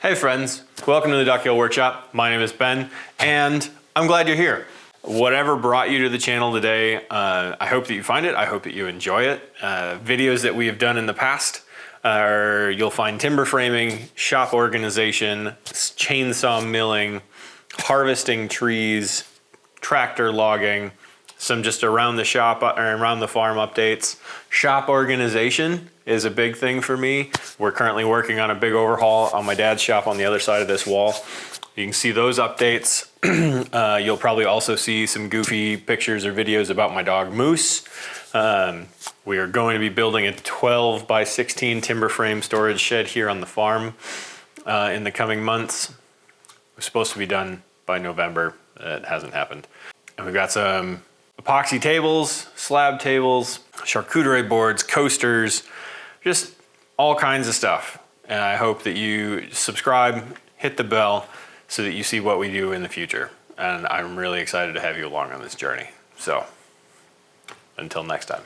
Hey friends, welcome to the DuckHill Workshop. My name is Ben, and I'm glad you're here. Whatever brought you to the channel today, I hope that you find it. I hope that you enjoy it. Videos that we have done in the past, you'll find timber framing, shop organization, chainsaw milling, harvesting trees, tractor logging, some just around the shop or around the farm updates. Shop organization is a big thing for me. We're currently working on a big overhaul on my dad's shop on the other side of this wall. You can see those updates. You'll probably also see some goofy pictures or videos about my dog Moose. We are going to be building a 12 by 16 timber frame storage shed here on the farm in the coming months. It was supposed to be done by November. It hasn't happened. And we've got some epoxy tables, slab tables, charcuterie boards, coasters, just all kinds of stuff. And I hope that you subscribe, hit the bell, so that you see what we do in the future. And I'm really excited to have you along on this journey. So, until next time.